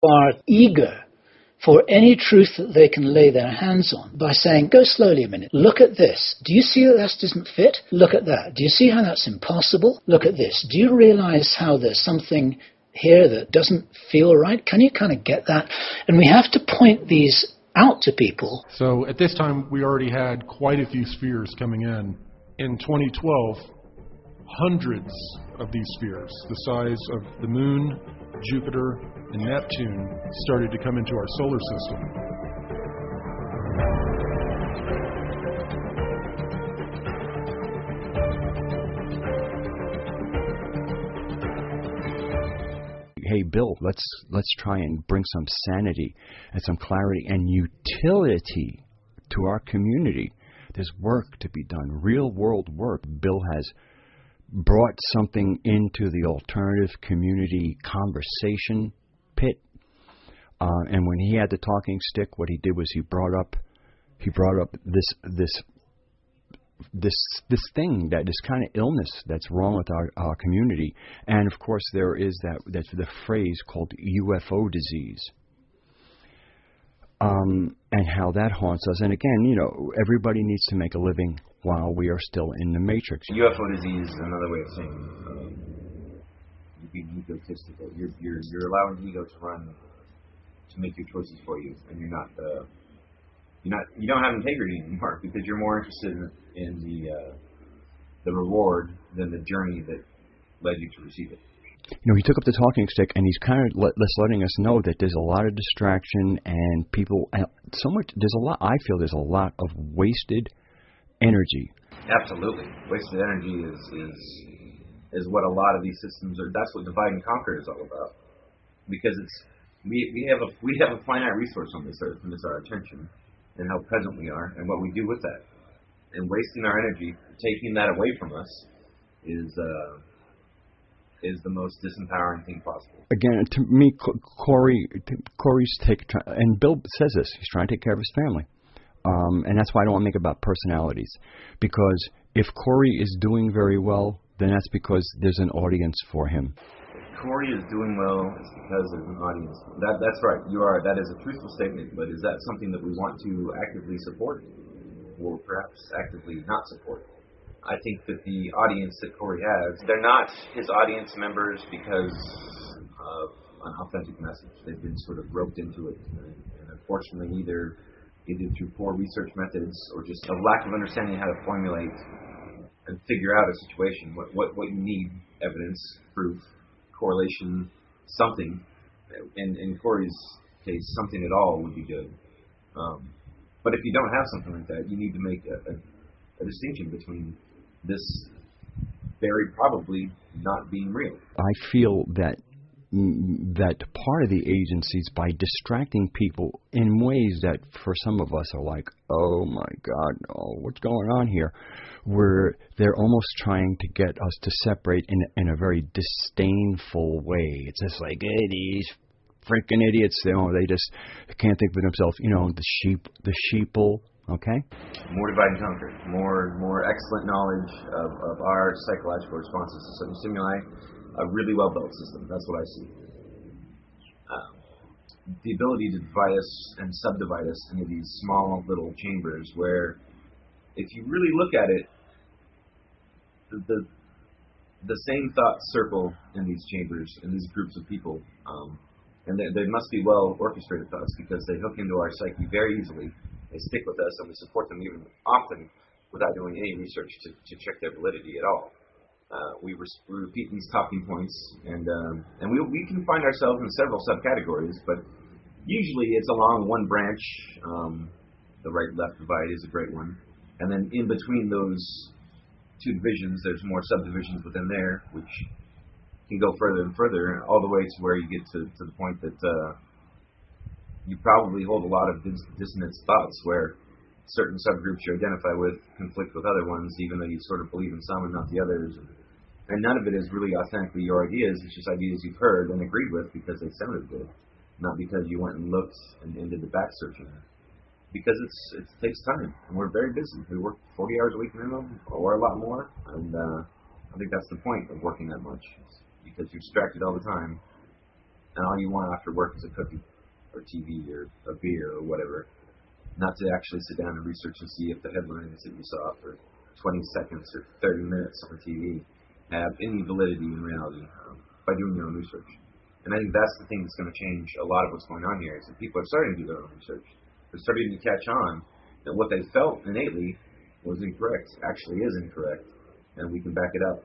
are eager for any truth that they can lay their hands on by saying, go slowly a minute, look at this. Do you see that doesn't fit? Look at that. Do you see how that's impossible? Look at this. Do you realize how there's something here that doesn't feel right? Can you kind of get that? And we have to point these out to people. So at this time, we already had quite a few spheres coming in. In 2012, hundreds of these spheres, the size of the Moon, Jupiter, and Neptune, started to come into our solar system. Hey, Bill, let's try and bring some sanity and some clarity and utility to our community. There's work to be done, real world work. Bill has brought something into the alternative community conversation pit, and when he had the talking stick, what he did was he brought up this thing, that this kind of illness that's wrong with our community. And of course there is that's the phrase called UFO disease, and how that haunts us. And again, everybody needs to make a living while we are still in the matrix. UFO disease is another way of saying you're being egotistical. You're allowing ego to run, to make your choices for you, and you don't have integrity anymore because you're more interested in the reward than the journey that led you to receive it. He took up the talking stick, and he's kind of letting us know that there's a lot of distraction and people. So much. I feel there's a lot of wasted energy. Absolutely, wasted energy is what a lot of these systems are. That's what divide and conquer is all about. Because we have a finite resource on this earth, and it's our attention and how present we are and what we do with that. And wasting our energy, taking that away from us, is the most disempowering thing possible. Again, to me, Corey's and Bill says this, he's trying to take care of his family. And that's why I don't want to make it about personalities. Because if Corey is doing very well, then that's because there's an audience for him. If Corey is doing well, it's because there's an audience. That's right. That is a truthful statement, but is that something that we want to actively support? Or perhaps actively not support? I think that the audience that Corey has, they're not his audience members because of an authentic message. They've been sort of roped into it. And unfortunately, either through poor research methods or just a lack of understanding how to formulate and figure out a situation, what you need, evidence, proof, correlation, something. In Corey's case, something at all would be good. But if you don't have something like that, you need to make a distinction between this very probably not being real. I feel that part of the agencies, by distracting people in ways that for some of us are like, oh my God, what's going on here? Where they're almost trying to get us to separate in a very disdainful way. It's just like, hey, these freaking idiots, they just can't think for themselves. The sheeple. Okay. More divide and conquer. More excellent knowledge of our psychological responses to certain stimuli. A really well-built system. That's what I see. The ability to divide us and subdivide us into these small little chambers where, if you really look at it, the same thoughts circle in these chambers, in these groups of people. And they must be well-orchestrated thoughts because they hook into our psyche very easily. They stick with us, and we support them even often without doing any research to check their validity at all. We repeat these talking points, and we can find ourselves in several subcategories, but usually it's along one branch. The right-left divide is a great one. And then in between those two divisions, there's more subdivisions within there, which can go further and further, all the way to where you get to the point that you probably hold a lot of dissonant thoughts where certain subgroups you identify with conflict with other ones, even though you sort of believe in some and not the others. And none of it is really authentically your ideas. It's just ideas you've heard and agreed with because they sounded good, not because you went and looked and did the back searching. Because it takes time, and we're very busy. We work 40 hours a week minimum, or a lot more, and I think that's the point of working that much, because you're distracted all the time. and all you want after work is a cookie or TV or a beer or whatever, not to actually sit down and research and see if the headlines that you saw for 20 seconds or 30 minutes on TV have any validity in reality by doing your own research. And I think that's the thing that's going to change a lot of what's going on here, is that people are starting to do their own research. They're starting to catch on that what they felt innately was incorrect actually is incorrect, and we can back it up,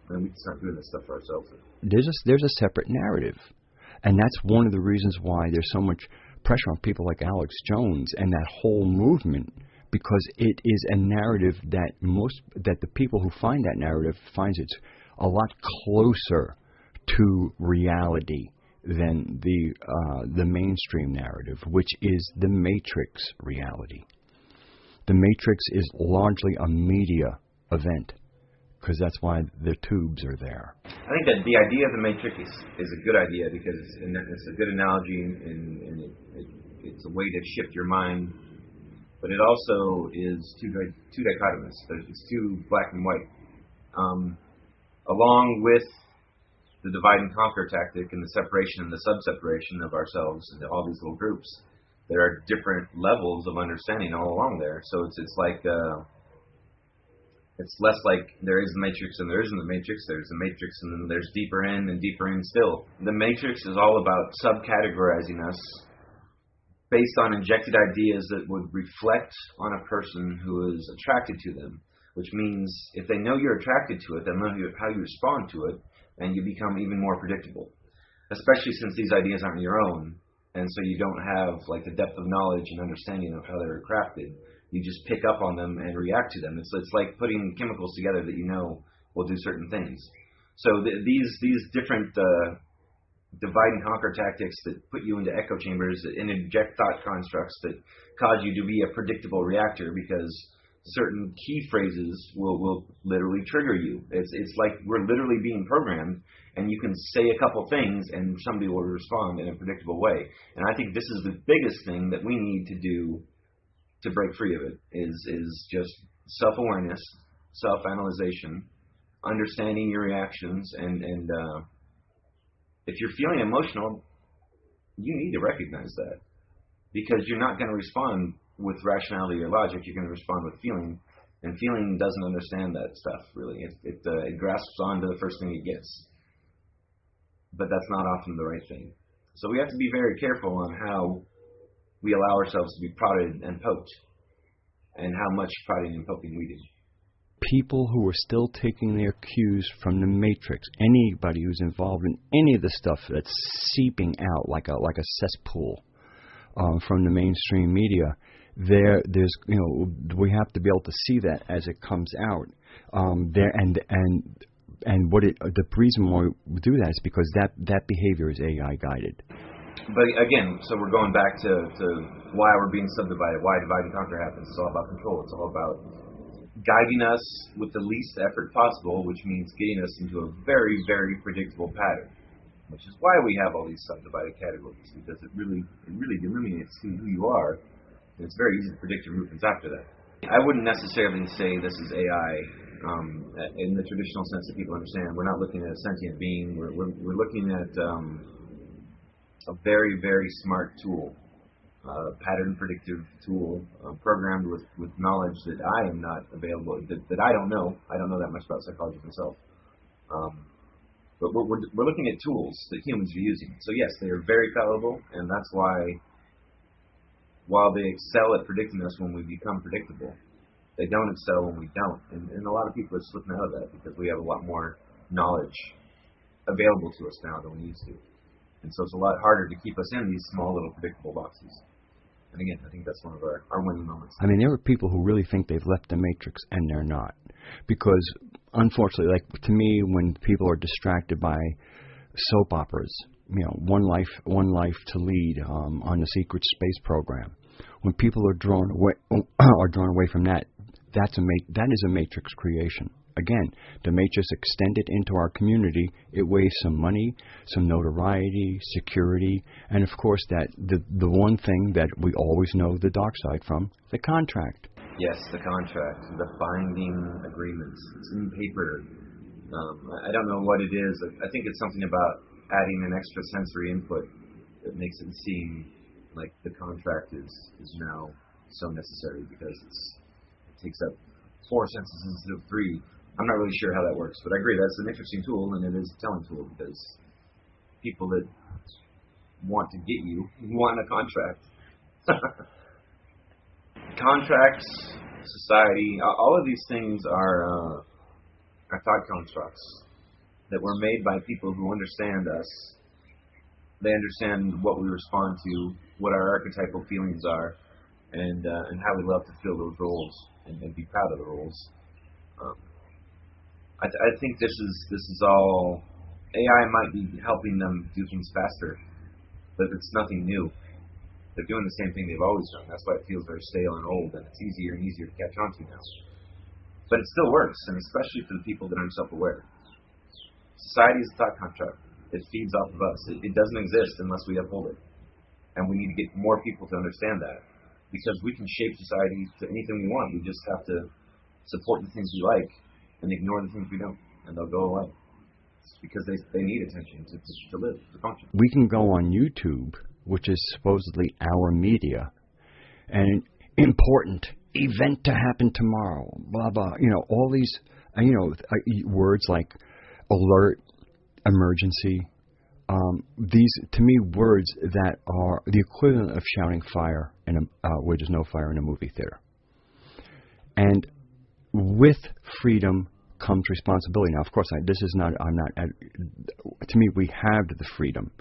and we can start doing this stuff for ourselves. There's a separate narrative, and that's one of the reasons why there's so much pressure on people like Alex Jones and that whole movement, because it is a narrative that the people who find that narrative finds it's a lot closer to reality than the mainstream narrative, which is the Matrix reality. The Matrix is largely a media event, because that's why the tubes are there. I think that the idea of the Matrix is a good idea, because it's a good analogy, and it's a way to shift your mind. But it also is too dichotomous. It's too black and white. Along with the divide and conquer tactic and the separation and the sub-separation of ourselves into all these little groups, there are different levels of understanding all along there. So it's like it's less like there is the Matrix and there isn't the Matrix. There's the Matrix and then there's deeper in and deeper in still. The Matrix is all about subcategorizing us based on injected ideas that would reflect on a person who is attracted to them, which means if they know you're attracted to it, they'll know how you respond to it, and you become even more predictable, especially since these ideas aren't your own, and so you don't have like the depth of knowledge and understanding of how they were crafted. You just pick up on them and react to them. It's like putting chemicals together that you know will do certain things. So these different divide and conquer tactics that put you into echo chambers and inject thought constructs that cause you to be a predictable reactor, because certain key phrases will literally trigger you. It's like we're literally being programmed, and you can say a couple things and somebody will respond in a predictable way. And I think this is the biggest thing that we need to do to break free of it, is just self-awareness, self-analyzation, understanding your reactions, and if you're feeling emotional, you need to recognize that, because you're not going to respond with rationality or logic. You're going to respond with feeling, and feeling doesn't understand that stuff, really. It grasps onto the first thing it gets, but that's not often the right thing. So we have to be very careful on how we allow ourselves to be prodded and poked, and how much prodding and poking we do. People who are still taking their cues from the Matrix, anybody who's involved in any of the stuff that's seeping out like a cesspool from the mainstream media, there's we have to be able to see that as it comes out. And the reason why we do that is because that behavior is AI guided. But again, so we're going back to why we're being subdivided, why divide and conquer happens. It's all about control. It's all about guiding us with the least effort possible, which means getting us into a very, very predictable pattern, which is why we have all these subdivided categories, because it really delineates who you are, and it's very easy to predict your movements after that. I wouldn't necessarily say this is AI in the traditional sense that people understand. We're not looking at a sentient being. We're looking at a very, very smart tool, pattern predictive tool, programmed with knowledge that I am not available, that I don't know. I don't know that much about psychology myself. But we're looking at tools that humans are using. So yes, they are very fallible, and that's why, while they excel at predicting us when we become predictable, they don't excel when we don't. And a lot of people are slipping out of that because we have a lot more knowledge available to us now than we used to. And so it's a lot harder to keep us in these small little predictable boxes. And again, I think that's one of our winning moments. I mean, there are people who really think they've left the Matrix, and they're not. Because, unfortunately, like to me, when people are distracted by soap operas, One Life to Lead on the Secret Space Program, when people are drawn away from that, that is a Matrix creation. Again, the Matrix extended into our community. It weighs some money, some notoriety, security, and of course that the one thing that we always know the dark side from, the contract. Yes, the contract, the binding agreements. It's in paper. I don't know what it is. I think it's something about adding an extra sensory input that makes it seem like the contract is now so necessary because it takes up 4 senses instead of 3. I'm not really sure how that works, but I agree that's an interesting tool, and it is a telling tool because people that want to get you want a contract. Contracts, society, all of these things are thought constructs that were made by people who understand us. They understand what we respond to, what our archetypal feelings are, and how we love to fill those roles and be proud of the roles. I think this is all. AI might be helping them do things faster, but it's nothing new. They're doing the same thing they've always done. That's why it feels very stale and old, and it's easier and easier to catch on to now. But it still works, and especially for the people that aren't self-aware. Society is a thought contract. It feeds off of us. It doesn't exist unless we uphold it. And we need to get more people to understand that. Because we can shape society to anything we want. We just have to support the things we like and ignore the things we don't. And they'll go away. It's because they need attention to live, to function. We can go on YouTube, which is supposedly our media, and important event to happen tomorrow, blah, blah, all these, words like alert, emergency, these, to me, words that are the equivalent of shouting fire where there's no fire in a movie theater. And with freedom comes responsibility. Now, of course, to me, we have the freedom.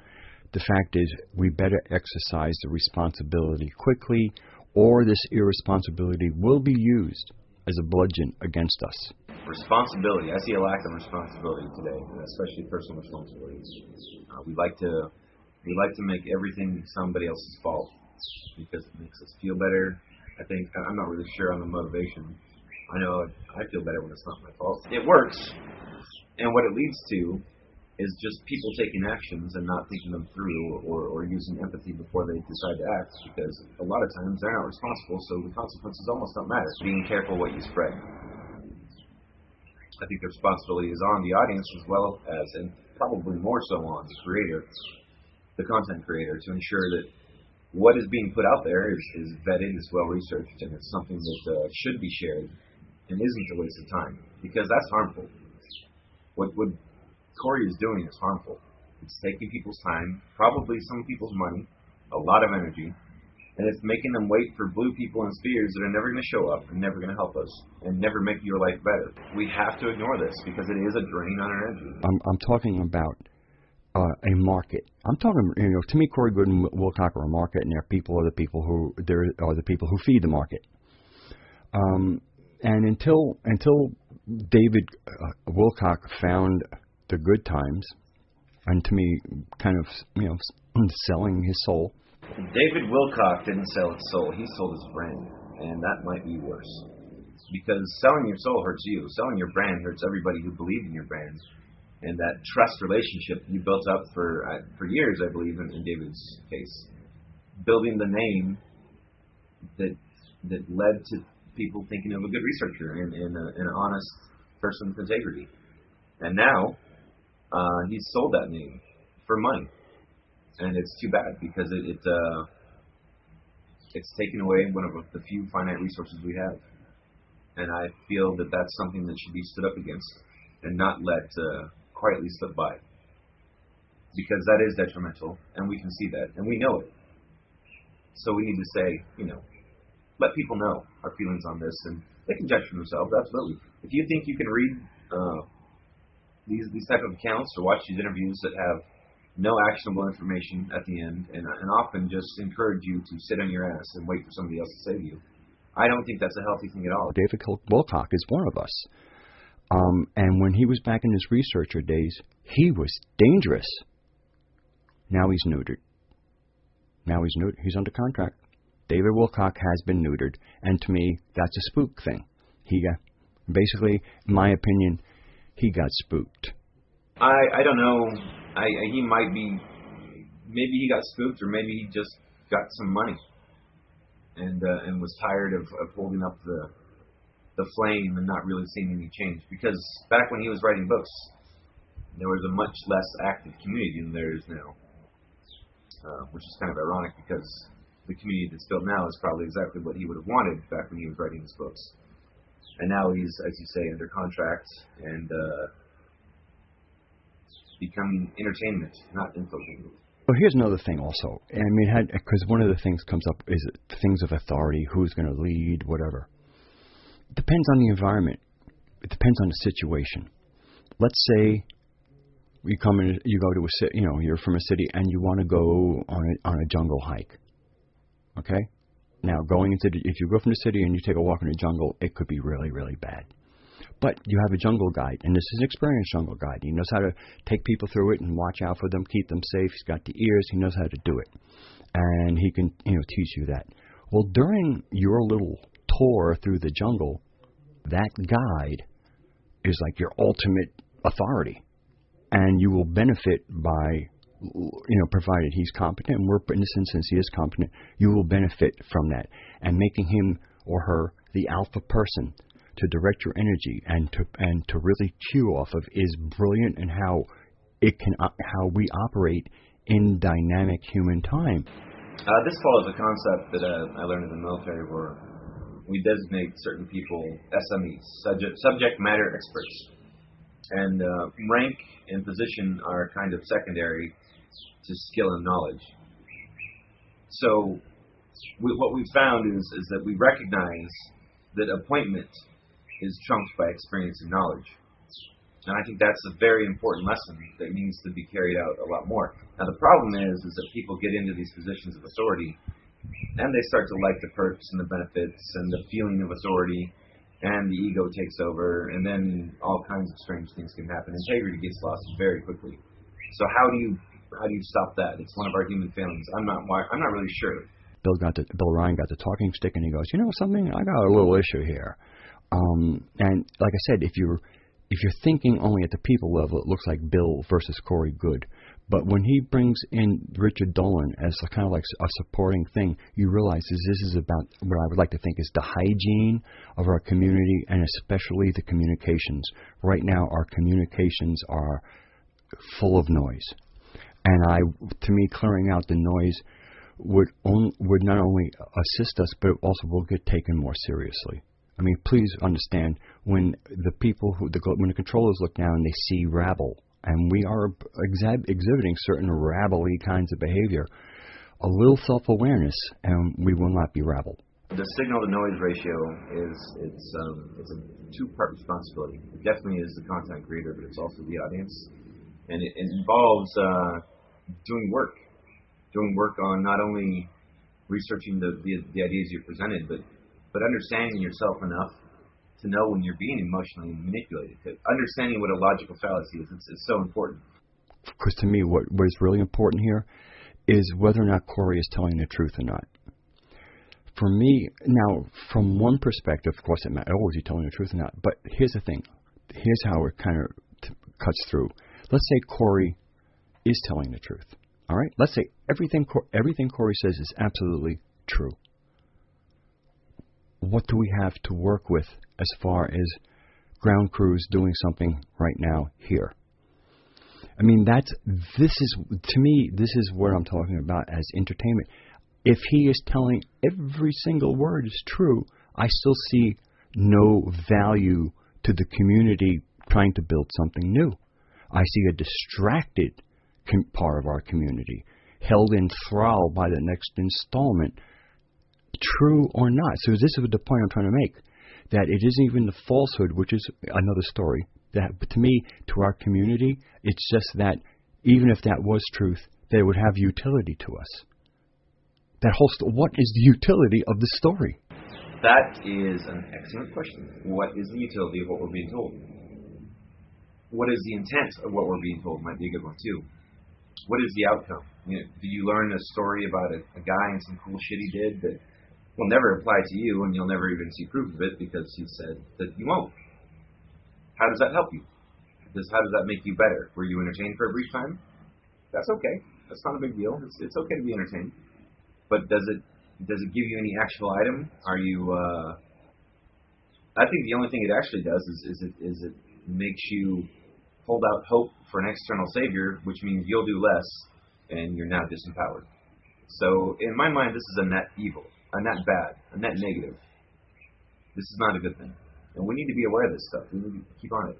The fact is, we better exercise the responsibility quickly, or this irresponsibility will be used as a bludgeon against us. Responsibility. I see a lack of responsibility today, especially personal responsibility. We like to make everything somebody else's fault because it makes us feel better. I think I'm not really sure on the motivation. I know I feel better when it's not my fault. It works, and what it leads to is just people taking actions and not thinking them through or using empathy before they decide to act, because a lot of times they're not responsible, so the consequences almost don't matter. Being careful what you spread. I think the responsibility is on the audience as well as, and probably more so on the creator, the content creator, to ensure that what is being put out there is vetted, is well researched, and it's something that should be shared and isn't a waste of time, because that's harmful. What Corey is doing is harmful. It's taking people's time, probably some people's money, a lot of energy, and it's making them wait for blue people in spheres that are never going to show up and never going to help us and never make your life better. We have to ignore this because it is a drain on our energy. I'm talking about a market. I'm talking, to me, Corey, Goode, and Wilcock are a market, and the people are the people who feed the market. And until David Wilcock found the good times, and to me, kind of, selling his soul. David Wilcock didn't sell his soul. He sold his brand, and that might be worse. Because selling your soul hurts you. Selling your brand hurts everybody who believed in your brand. And that trust relationship you built up for years, I believe, in David's case. Building the name that led to people thinking of a good researcher and an honest person with integrity. And now, he's sold that name for money. And it's too bad because it's taken away one of the few finite resources we have. And I feel that that's something that should be stood up against and not let quietly slip by. Because that is detrimental, and we can see that, and we know it. So we need to say, let people know our feelings on this, and they can judge for themselves, absolutely. If you think you can read these type of accounts or watch these interviews that have no actionable information at the end, and often just encourage you to sit on your ass and wait for somebody else to save you, I don't think that's a healthy thing at all. David Wilcock is one of us. And when he was back in his researcher days, he was dangerous. Now he's neutered. He's under contract. David Wilcock has been neutered. And to me, that's a spook thing. Basically, in my opinion, he got spooked. I don't know. He might be, maybe he got spooked, or maybe he just got some money and was tired of holding up the flame and not really seeing any change. Because back when he was writing books, there was a much less active community than there is now, which is kind of ironic because the community that's built now is probably exactly what he would have wanted back when he was writing his books. And now he's, as you say, under contract and becoming entertainment, not infotainment. Well, here's another thing also. I mean, because one of the things comes up is things of authority, who's going to lead, whatever. It depends on the environment. It depends on the situation. Let's say you go to a city, you're from a city and you want to go on a jungle hike. Okay? Now, if you go from the city and you take a walk in the jungle, it could be really, really bad. But you have a jungle guide, and this is an experienced jungle guide. He knows how to take people through it and watch out for them, keep them safe. He's got the ears. He knows how to do it. And he can, teach you that. Well, during your little tour through the jungle, that guide is like your ultimate authority. And you will benefit by, provided he's competent, and in this instance he is competent, you will benefit from that. And making him or her the alpha person to direct your energy and to really chew off of is brilliant, and how we operate in dynamic human time. This follows a concept that I learned in the military, where we designate certain people SMEs, subject matter experts, and rank and position are kind of secondary to skill and knowledge. So what we've found is that we recognize that appointment is trumped by experience and knowledge. And I think that's a very important lesson that needs to be carried out a lot more. Now the problem is that people get into these positions of authority and they start to like the perks and the benefits and the feeling of authority, and the ego takes over, and then all kinds of strange things can happen. Integrity gets lost very quickly. So how do you stop that? It's one of our human failings. I'm not really sure. Bill Ryan got the talking stick, and he goes, you know something? I got a little issue here. And like I said, if you're thinking only at the people level, it looks like Bill versus Corey Goode. But when he brings in Richard Dolan as kind of like a supporting thing, you realize this is about what I would like to think is the hygiene of our community, and especially the communications. Right now, our communications are full of noise. And to me, clearing out the noise would not only assist us, but also will get taken more seriously. I mean, please understand, when when the controllers look down and they see rabble, and we are exhibiting certain rabble-y kinds of behavior, a little self-awareness, and we will not be rabble. The signal-to-noise ratio it's a two-part responsibility. It definitely is the content creator, but it's also the audience, and it involves doing work on not only researching the ideas you're presented, but understanding yourself enough to know when you're being emotionally manipulated. Understanding what a logical fallacy is, it's so important. Because to me, what is really important here is whether or not Corey is telling the truth or not. For me, now, from one perspective, of course, it matters. Oh, is he telling the truth or not? But here's the thing. Here's how it kind of cuts through. Let's say Corey is telling the truth. All right? Let's say everything Corey says is absolutely true. What do we have to work with as far as ground crews doing something right now here? I mean, this is what I'm talking about as entertainment. If he is telling every single word is true, I still see no value to the community trying to build something new. I see a distracted part of our community held in thrall by the next installment, true or not. So this is the point I'm trying to make, that it isn't even the falsehood, which is another story. But to me, to our community, it's just that even if that was truth, that it would have utility to us. What is the utility of the story? That is an excellent question. What is the utility of what we're being told? What is the intent of what we're being told? Might be a good one too. What is the outcome? Did you learn a story about a guy and some cool shit he did that will never apply to you, and you'll never even see proof of it because he said that you won't? How does that help you? How does that make you better? Were you entertained for a brief time? That's okay. That's not a big deal. It's okay to be entertained. But does it give you any actual item? Are you? I think the only thing it actually does is it makes you hold out hope for an external savior, which means you'll do less, and you're now disempowered. So, in my mind, this is a net evil, a net bad, a net negative. This is not a good thing. And we need to be aware of this stuff. We need to keep on it.